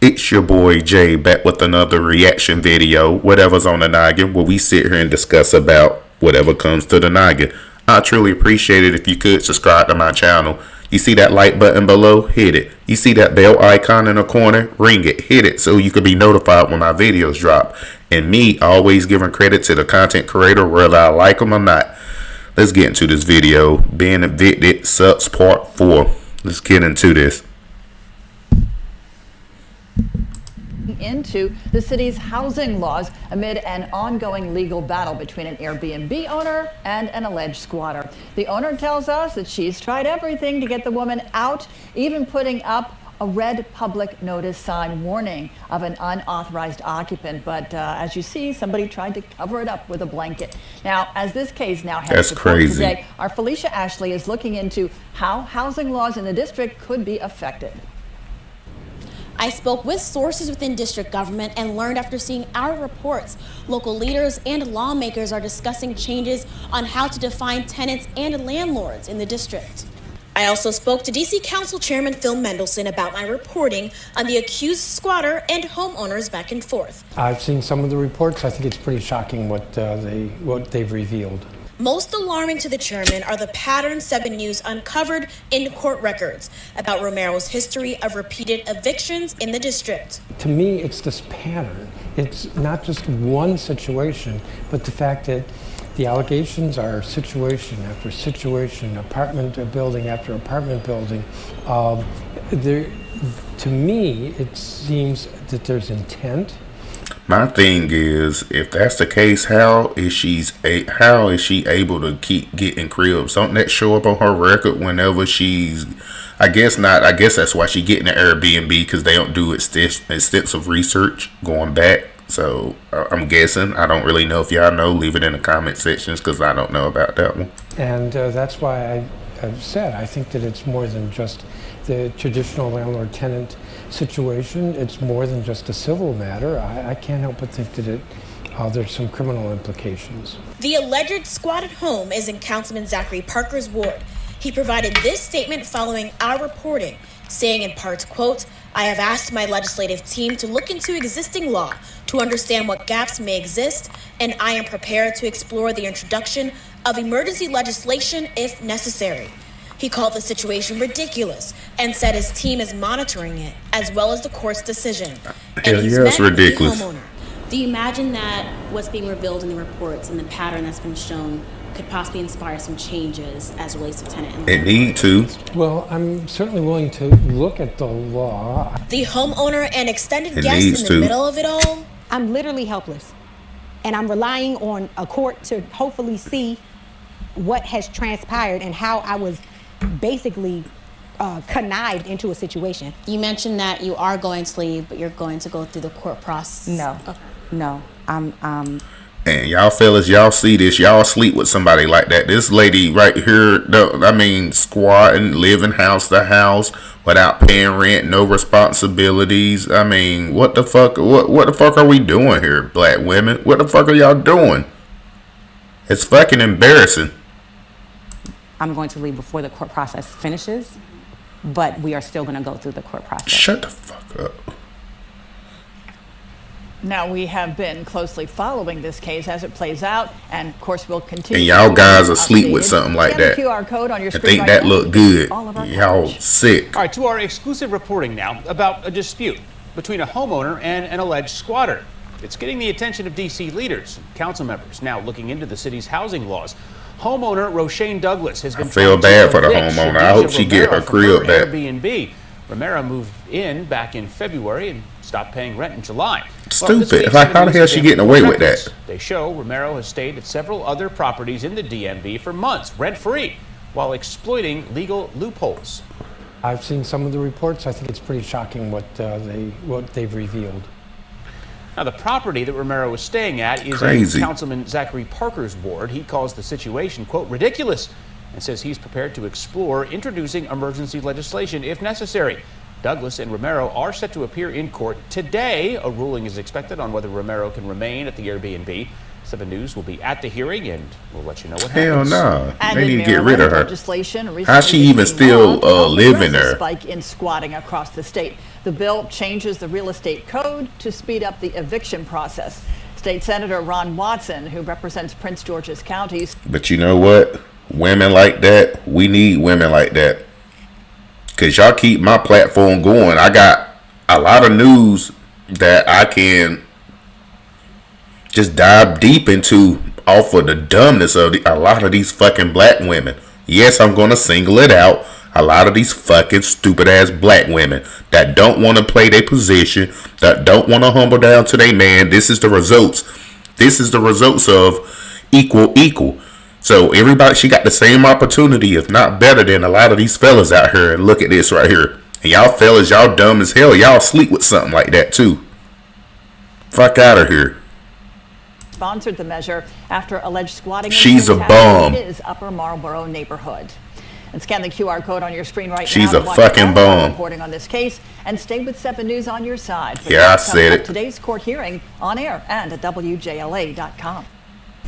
It's your boy Jay back with another reaction video, whatever's on the noggin, where we sit here and discuss about whatever comes to the noggin. I truly appreciate it if you could subscribe to my channel. You see that like button below? Hit it. You see that bell icon in the corner? Ring it. Hit it so you can be notified when my videos drop. And me, always giving credit to the content creator whether I like them or not. Let's get into this video. Being Evicted Sucks Part 4. Let's get into this. Into the city's housing laws amid an ongoing legal battle between an Airbnb owner and an alleged squatter. The owner tells us that she's tried everything to get the woman out, even putting up a red public notice sign warning of an unauthorized occupant. But as you see, somebody tried to cover it up with a blanket. Now, as this case now heads to court today, our Felicia Ashley is looking into how housing laws in the district could be affected. I spoke with sources within district government and learned after seeing our reports, local leaders and lawmakers are discussing changes on how to define tenants and landlords in the district. I also spoke to DC Council Chairman Phil Mendelson about my reporting on the accused squatter and homeowners back and forth. I've seen some of the reports. I think it's pretty shocking what they've revealed. Most alarming to the chairman are the patterns 7 News uncovered in court records about Romero's history of repeated evictions in the district. To me, it's this pattern. It's not just one situation, but the fact that the allegations are situation after situation, apartment building after apartment building. To me, it seems that there's intent. My thing is, if that's the case, how is she able to keep getting cribs? Don't that show up on her record whenever she's? I guess not. I guess that's why she getting an Airbnb, because they don't do extensive research going back. So I'm guessing. I don't really know. If y'all know, leave it in the comment sections, because I don't know about that one. And that's why I've said I think that it's more than just the traditional landlord-tenant situation. It's more than just a civil matter. I can't help but think that there's some criminal implications. The alleged squatted home is in Councilman Zachary Parker's ward. He provided this statement following our reporting, saying in part, quote, "I have asked my legislative team to look into existing law to understand what gaps may exist, and I am prepared to explore the introduction of emergency legislation if necessary." He called the situation ridiculous and said his team is monitoring it, as well as the court's decision. Yeah, it's ridiculous. Do you imagine that what's being revealed in the reports and the pattern that's been shown could possibly inspire some changes as it relates to tenant and It need to. Well, I'm certainly willing to look at the law. The homeowner and extended guest in the middle of it all? I'm literally helpless, and I'm relying on a court to hopefully see what has transpired and how I was basically connived into a situation. You mentioned that you are going to leave, but you're going to go through the court process. No, okay. No, And y'all fellas, y'all see this, y'all sleep with somebody like that. This lady right here, squatting, living house to house without paying rent, no responsibilities. I mean, what the fuck? What the fuck are we doing here, black women? What the fuck are y'all doing? It's fucking embarrassing. I'm going to leave before the court process finishes, but we are still going to go through the court process. Shut the fuck up. Now, we have been closely following this case as it plays out, and of course we'll continue. And y'all guys are asleep with something like that. QR code on your I screen think that look good. Y'all sick. All right, to our exclusive reporting now about a dispute between a homeowner and an alleged squatter. It's getting the attention of DC leaders and council members now looking into the city's housing laws. Homeowner Roshane Douglas has been. I feel bad for the homeowner. I hope she get her crib back. Airbnb. Romero moved in back in February and stopped paying rent in July. Stupid. Like, how the hell is she getting away with that? They show Romero has stayed at several other properties in the DMV for months, rent-free, while exploiting legal loopholes. I've seen some of the reports. I think it's pretty shocking what they've revealed. Now, the property that Romero was staying at is in Councilman Zachary Parker's ward. He calls the situation, quote, ridiculous, and says he's prepared to explore introducing emergency legislation if necessary. Douglas and Romero are set to appear in court today. A ruling is expected on whether Romero can remain at the Airbnb. 7 News will be at the hearing, and we'll let you know what Hell happens. no. And They in need to get rid Maryland, of her. legislation How she recently even became still law to living address a there? spike in squatting across the state. The bill changes the real estate code to speed up the eviction process. State Senator Ron Watson, who represents Prince George's County. But you know what? Women like that, we need women like that. Because y'all keep my platform going. I got a lot of news that I can just dive deep into off of the dumbness of a lot of these fucking black women. Yes, I'm going to single it out. A lot of these fucking stupid ass black women that don't want to play their position, that don't want to humble down to their man. This is the results. This is the results of equal. So everybody, she got the same opportunity, if not better than a lot of these fellas out here. And look at this right here. And y'all fellas, y'all dumb as hell. Y'all sleep with something like that too. Fuck out of here. Sponsored the measure after alleged squatting. She's a bum. His Upper Marlboro neighborhood. And scan the QR code on your screen right now. She's a fucking bum. Reporting on this case, and stay with 7 News on your side. Yeah, I said it. Today's court hearing on air and at WJLA.com.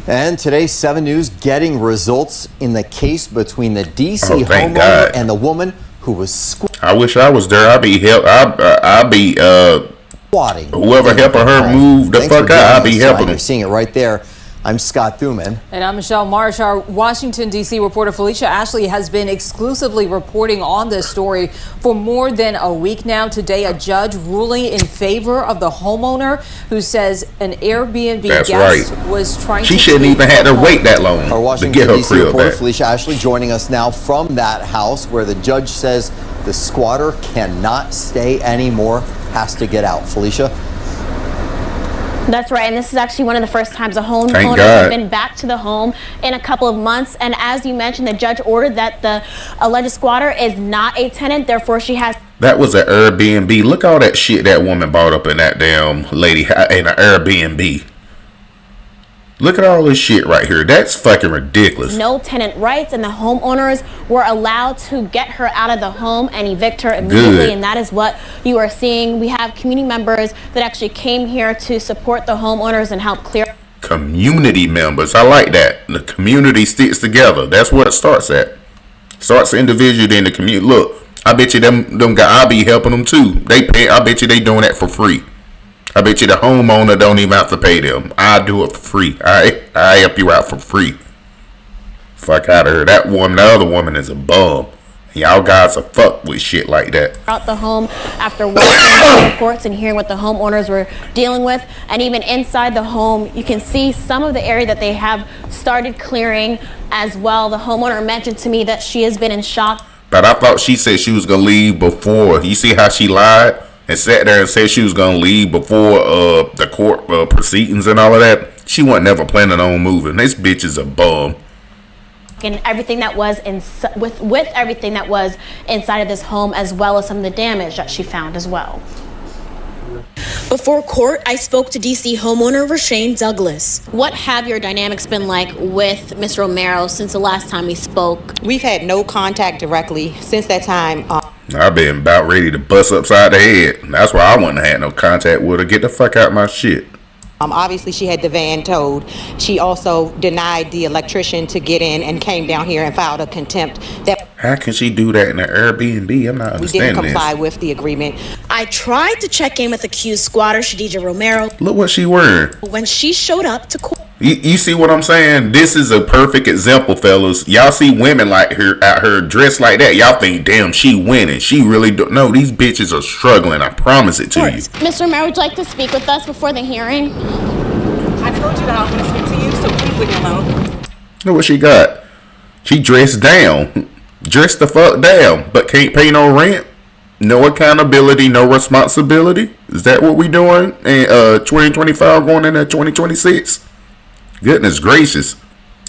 And today's 7 News getting results in the case between the D.C. thank homeowner God. and the woman who was squatting. I wish I was there. I'd be whoever helping her move the fuck out. I'd be helping You're them. seeing it right there. I'm Scott Thuman. And I'm Michelle Marsh. Our Washington, D.C. reporter Felicia Ashley has been exclusively reporting on this story for more than a week now. Today, a judge ruling in favor of the homeowner who says an Airbnb guest was trying to... She shouldn't even have to wait that long Our to Washington, get her D.C. crib reporter back. Felicia Ashley joining us now from that house where the judge says the squatter cannot stay anymore, has to get out. Felicia? That's right, and this is actually one of the first times a homeowner God. has been back to the home in a couple of months. And as you mentioned, the judge ordered that the alleged squatter is not a tenant, therefore she has... That was an Airbnb. Look all that shit that woman bought up in that damn lady in an Airbnb. Look at all this shit right here. That's fucking ridiculous. No tenant rights, and the homeowners were allowed to get her out of the home and evict her immediately. Good. And that is what you are seeing. We have community members that actually came here to support the homeowners and help clear. Community members. I like that. The community sticks together. That's where it starts at. Starts individually in the community. Look, I bet you them guys, I'll be helping them too. They pay. I bet you they doing that for free. I bet you the homeowner don't even have to pay them. I do it for free. I help you out for free. Fuck out of here. That woman, the other woman is a bum. Y'all guys are fucked with shit like that. Out the home after watching reports and hearing what the homeowners were dealing with. And even inside the home, you can see some of the area that they have started clearing as well. The homeowner mentioned to me that she has been in shock. But I thought she said she was going to leave before. You see how she lied and sat there and said she was going to leave before the court proceedings and all of that? She wasn't never planning on moving. This bitch is a bum. And everything that was with everything that was inside of this home, as well as some of the damage that she found as well. Before court, I spoke to D.C. homeowner Rashane Douglas. What have your dynamics been like with Mr. Romero since the last time we spoke? We've had no contact directly since that time. I've been about ready to bust upside the head. That's why I wouldn't have had no contact with her. Get the fuck out my shit. Obviously, she had the van towed. She also denied the electrician to get in and came down here and filed a contempt that How can she do that in an Airbnb? I'm not we understanding didn't comply this. with the agreement. I tried to check in with accused squatter Shadija Romero Look what she wearing. when she showed up to court. You see what I'm saying? This is a perfect example, fellas. Y'all see women like her out here dressed like that. Y'all think, damn, she winning. She really don't. No, these bitches are struggling. I promise it to you. Mr. Romero, would you like to speak with us before the hearing? I told you that I was going to speak to you, so please leave me alone. Look what she got. She dressed down. Dressed the fuck down. But can't pay no rent. No accountability, no responsibility. Is that what we doing in 2025 going into 2026? Goodness gracious.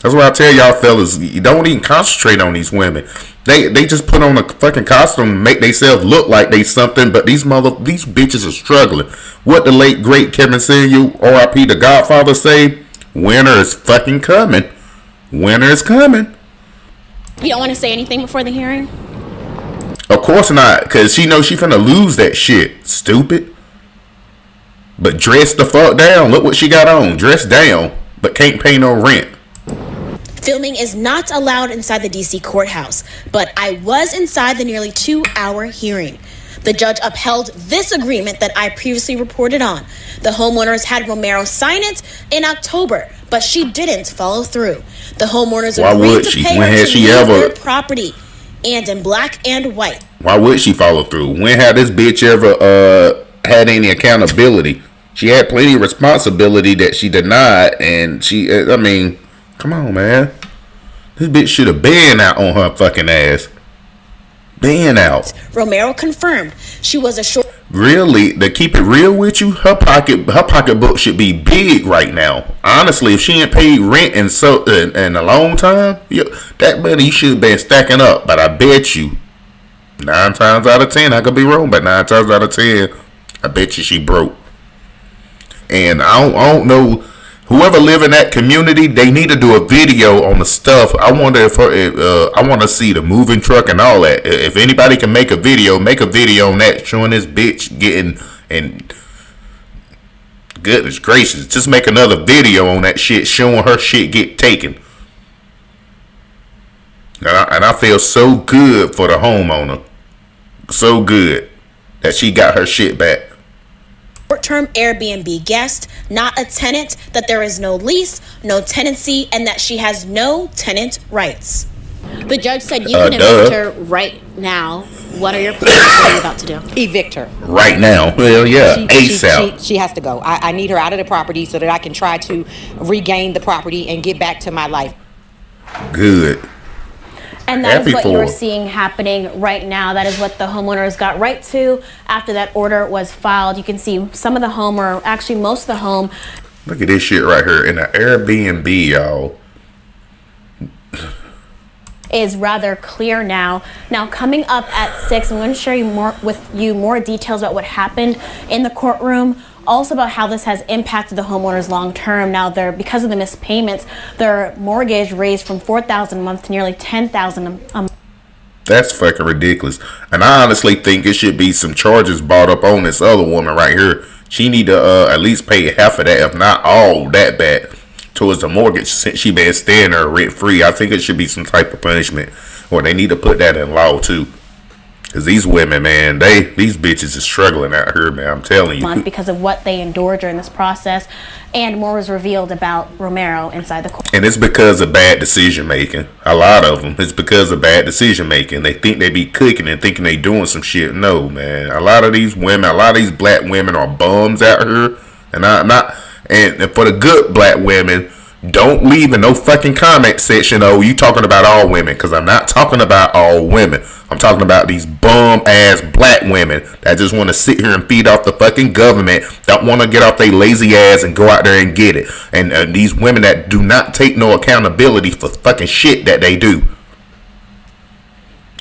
That's why I tell y'all fellas, you don't even concentrate on these women. They just put on a fucking costume and make themselves look like they something, but these bitches are struggling. What the late great Kevin Samuel, R.I.P. the Godfather, say? Winter is fucking coming. Winter is coming. You don't want to say anything before the hearing? Of course not, because she knows she finna lose that shit. Stupid. But dress the fuck down. Look what she got on. Dress down. but can't pay no rent. Filming is not allowed inside the DC courthouse, but I was inside the nearly 2-hour hearing. The judge upheld this agreement that I previously reported on. The homeowners had Romero sign it in October, but she didn't follow through. The homeowners agreed to pay her to leave their property, and in black and white. Why would she follow through? When had this bitch ever had any accountability? She had plenty of responsibility that she denied, and I mean, come on, man. This bitch should have been out on her fucking ass. Been out. Romero confirmed she was a short. Really, to keep it real with you, her pocketbook should be big right now. Honestly, if she ain't paid rent in a long time, that money should have been stacking up. But I bet you, 9 times out of 10, I could be wrong, but 9 times out of 10, I bet you she broke. And I don't know. Whoever live in that community, they need to do a video on the stuff. I wonder if I want to see the moving truck and all that. If anybody can make a video on that, showing this bitch getting, and goodness gracious, just make another video on that shit, showing her shit get taken. And I feel so good for the homeowner, so good that she got her shit back. Short-term Airbnb guest, not a tenant, that there is no lease, no tenancy, and that she has no tenant rights. The judge said you can evict her right now. What are your plans? What are you about to do? Evict her. Right now. Hell yeah. ASAP. She has to go. I need her out of the property so that I can try to regain the property and get back to my life. Good. And that is what you're seeing happening right now. That is what the homeowners got right to after that order was filed. You can see some of the home, or actually most of the home. Look at this shit right here in an Airbnb, y'all. Is rather clear now. Now, coming up at 6, I'm going to share more details about what happened in the courtroom. Also about how this has impacted the homeowners long term. Now, because of the missed payments, their mortgage raised from $4,000 a month to nearly $10,000 a month. That's fucking ridiculous. And I honestly think it should be some charges brought up on this other woman right here. She need to at least pay half of that, if not all that bad, towards the mortgage, since she been staying there rent free. I think it should be some type of punishment, or they need to put that in law too. Because these women, man, these bitches is struggling out here, man. I'm telling you. Because of what they endured during this process. And more was revealed about Romero inside the court. And it's because of bad decision making. A lot of them. It's because of bad decision making. They think they be cooking and thinking they doing some shit. No, man. A lot of these women, a lot of these black women are bums out here. And for the good black women, don't leave in no fucking comment section, oh, you talking about all women. Because I'm not talking about all women. I'm talking about these bum ass black women that just want to sit here and feed off the fucking government. Don't want to get off their lazy ass and go out there and get it. And these women that do not take no accountability for fucking shit that they do.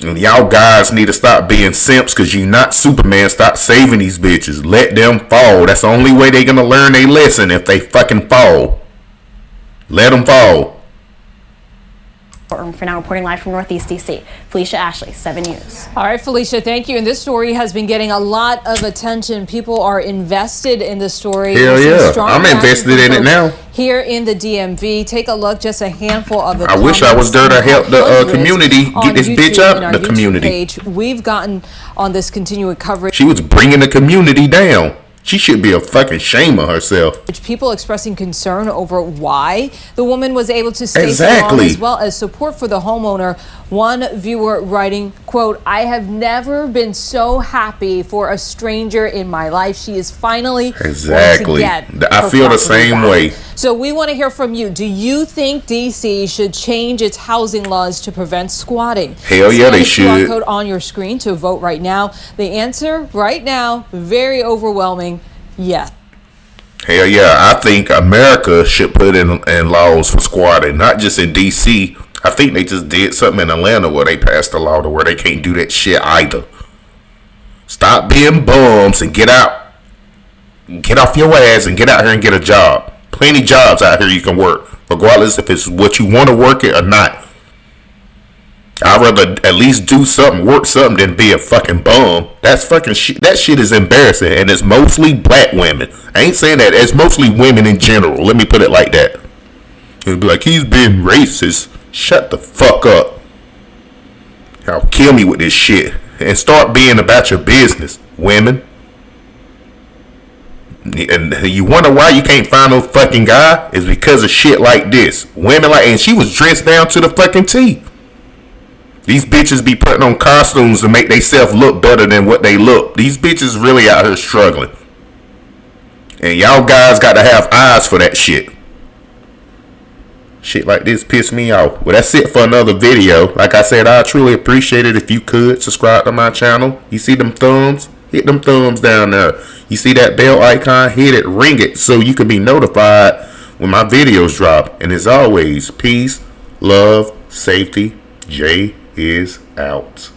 And y'all guys need to stop being simps, because you not Superman. Stop saving these bitches. Let them fall. That's the only way they gonna learn their lesson, if they fucking fall. Let them fall. For now, reporting live from Northeast DC, Felicia Ashley, 7 News. All right, Felicia, thank you. And this story has been getting a lot of attention. People are invested in the story. Hell yeah, I'm invested in it now. Here in the DMV, take a look. Just a handful of the. I wish I was there to help the community get this bitch out the community. Page, we've gotten on this continuing coverage. She was bringing the community down. She should be a fucking shame of herself. People expressing concern over why the woman was able to stay so long, as well as support for the homeowner. One viewer writing, quote, "I have never been so happy for a stranger in my life. She is finally going to get I feel the same way." So we want to hear from you. Do you think DC should change its housing laws to prevent squatting? Hell yeah, they should. QR code on your screen to vote right now. The answer right now, very overwhelming, yes. Hell yeah, I think America should put in laws for squatting, not just in DC. I think they just did something in Atlanta where they passed a law to where they can't do that shit either. Stop being bums and get out. Get off your ass and get out here and get a job. Plenty jobs out here you can work, regardless if it's what you want to work it or not. I'd rather at least do something, work something, than be a fucking bum. That's fucking shit. That shit is embarrassing, and it's mostly black women. I ain't saying that. It's mostly women in general. Let me put it like that. And be like, he's been racist. Shut the fuck up. Y'all kill me with this shit. And start being about your business, women. And you wonder why you can't find no fucking guy? Is because of shit like this. Women like, and she was dressed down to the fucking T. These bitches be putting on costumes to make themselves look better than what they look. These bitches really out here struggling. And y'all guys got to have eyes for that shit. Shit like this piss me off. Well, that's it for another video. Like I said, I truly appreciate it if you could subscribe to my channel. You see them thumbs? Hit them thumbs down there. You see that bell icon? Hit it, ring it, so you can be notified when my videos drop. And as always, peace, love, safety. Jay is out.